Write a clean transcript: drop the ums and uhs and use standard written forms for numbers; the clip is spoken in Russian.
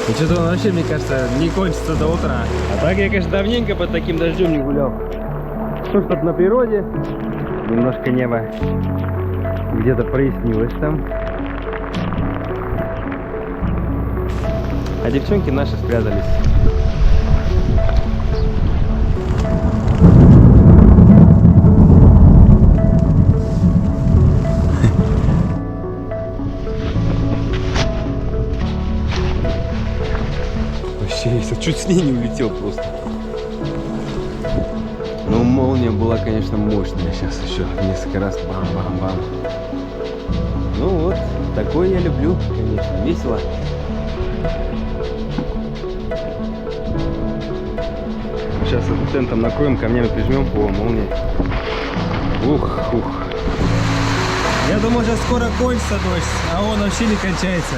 И что-то он вообще, мне кажется, не кончится до утра. А так я, конечно, давненько под таким дождем не гулял. Ну, чтоб на природе немножко небо где-то прояснилось там. А девчонки наши спрятались. Вообще, я чуть с ней не улетел просто. Ну, молния была, конечно, мощная. Сейчас еще несколько раз бам-бам-бам. Ну вот, такое я люблю, конечно, весело. Сейчас этот тентом накроем, камнями прижмем. О, молния. Ух, ух. Я думал, сейчас скоро кончится дождь, а он вообще не кончается.